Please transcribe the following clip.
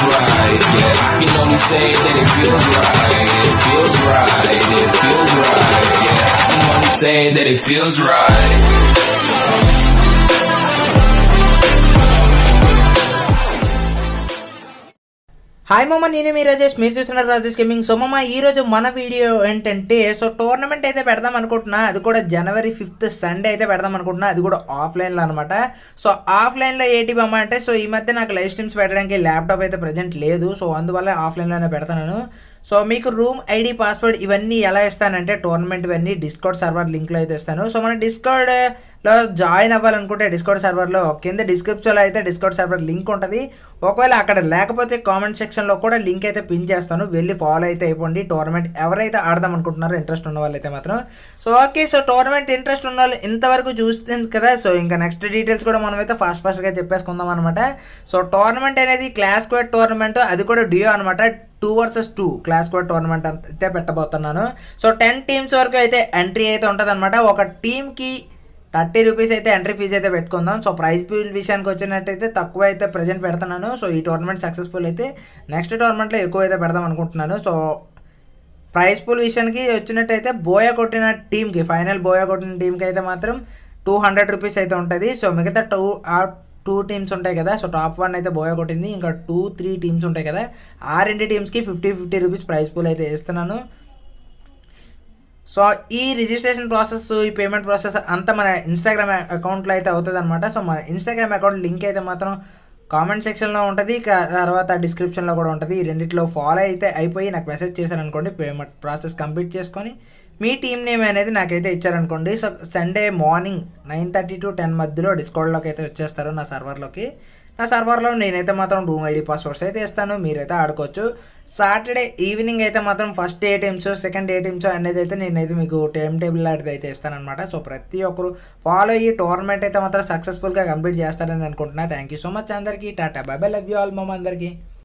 right. Yeah, I can only say that it feels right. It feels right. It feels right. Yeah, I can only say that it feels right. Hi మామ, నేను మీ రాజేష్, మీరు చూస్తున్నారు Rajesh gaming. So మామ, ఈరోజు మన video ఏంటంటే tournament అయితే పెడదాం అనుకుంటున్నా. అది కూడా January 5th సండే అయితే పెడదాం అనుకుంటున్నా. అది కూడా ఆఫ్లైన్లో అనమాట. ఆఫ్లైన్లో ఏంటి మామ అంటే ఈ మధ్య నాకు లైవ్ స్ట్రీమ్స్ పెట్టడానికి ల్యాప్టాప్ అయితే ప్రజెంట్ లేదు. అందువల్ల ఆఫ్లైన్లోనే పెడతాను. మీకు రూమ్ ఐడి పాస్వర్డ్ ఇవన్నీ ఎలా ఇస్తానంటే టోర్నమెంట్ ఇవన్నీ డిస్కౌడ్ సర్వర్ లింక్లో అయితే ఇస్తాను. మన డిస్కౌడ్లో జాయిన్ అవ్వాలనుకుంటే డిస్కౌడ్ సర్వర్లో కింద డిస్క్రిప్షన్లో అయితే డిస్కౌడ్ సర్వర్ లింక్ ఉంటుంది. ఒకవేళ అక్కడ లేకపోతే కామెంట్ సెక్షన్లో కూడా లింక్ అయితే పిన్ చేస్తాను, వెళ్ళి ఫాలో అయితే అయిపోండి. టోర్నమెంట్ ఎవరైతే ఆడదాం అనుకుంటున్నారో ఇంట్రెస్ట్ ఉన్న వాళ్ళైతే మాత్రం ఓకే. టోర్నమెంట్ ఇంట్రెస్ట్ ఉన్న వాళ్ళు ఇంతవరకు చూస్తుంది కదా. ఇంకా నెక్స్ట్ డీటెయిల్స్ కూడా మనమైతే ఫాస్ట్గా చెప్పేసుకుందాం అనమాట. టోర్నమెంట్ అనేది క్లాస్ స్క్వాడ్ టోర్నమెంట్, అది కూడా డియో అనమాట. 2 vs 2 క్లాస్ స్క్వాడ్ టోర్నమెంట్ అయితే పెట్టబోతున్నాను. 10 టీమ్స్ వరకు అయితే ఎంట్రీ అయితే ఉంటుంది అనమాట. ఒక టీమ్కి 30 రూపీస్ అయితే ఎంట్రీ ఫీజు అయితే పెట్టుకుందాం. ప్రైజ్ పూల్ విషయానికి వచ్చినట్టయితే తక్కువ అయితే ప్రజెంట్ పెడుతున్నాను. ఈ టోర్నమెంట్ సక్సెస్ఫుల్ అయితే నెక్స్ట్ టోర్నమెంట్లో ఎక్కువ అయితే పెడదాం అనుకుంటున్నాను. ప్రైజ్ పూల్ విషయానికి వచ్చినట్టయితే బోయా కొట్టిన టీంకి, ఫైనల్ బోయా కొట్టిన టీంకి అయితే మాత్రం 200 రూపీస్ అయితే ఉంటుంది. మిగతా 2 టీమ్స్ ఉంటాయి కదా. టాప్ 1 అయితే బోయా కొట్టింది, ఇంకా 2-3 టీమ్స్ ఉంటాయి కదా. ఆ 2 టీమ్స్కి 50 రూపీస్ ప్రైజ్ పూల్ అయితే వేస్తున్నాను. ఈ రిజిస్ట్రేషన్ ప్రాసెస్, ఈ పేమెంట్ ప్రాసెస్ అంతా మన ఇన్స్టాగ్రామ్ అకౌంట్లో అయితే అవుతుంది అనమాట. మన ఇన్స్టాగ్రామ్ అకౌంట్ లింక్ అయితే మాత్రం కామెంట్ సెక్షన్లో ఉంటుంది, తర్వాత డిస్క్రిప్షన్లో కూడా ఉంటుంది. ఈ రెండిట్లో ఫాలో అయితే అయిపోయి నాకు మెసేజ్ చేశారనుకోండి, పేమెంట్ ప్రాసెస్ కంప్లీట్ చేసుకొని మీ టీమ్ నేమ్ అనేది నాకైతే ఇచ్చారనుకోండి. సండే మార్నింగ్ 9:30 to 10 మధ్యలో డిస్కౌంట్లోకి అయితే వచ్చేస్తారు నా సర్వర్లోకి. నా సర్వర్లో నేనైతే మాత్రం రూమ్ ఐడి పాస్వర్డ్స్ అయితే ఇస్తాను, మీరైతే ఆడుకోవచ్చు. సాటర్డే ఈవినింగ్ అయితే మాత్రం ఫస్ట్ ఏ టీమ్స్, సెకండ్ ఏ టీమ్స్ అనేది అయితే నేనైతే మీకు టైం టేబుల్ లాంటిది అయితే ఇస్తానమాట. ప్రతి ఒక్కరు ఫాలో ఈ టోర్నమెంట్ అయితే మాత్రం సక్సెస్ఫుల్గా కంప్లీట్ చేస్తారని అనుకుంటున్నా. థ్యాంక్ యూ సో మచ్ అందరికీ. Tata, by by, love you all మామ అందరికీ.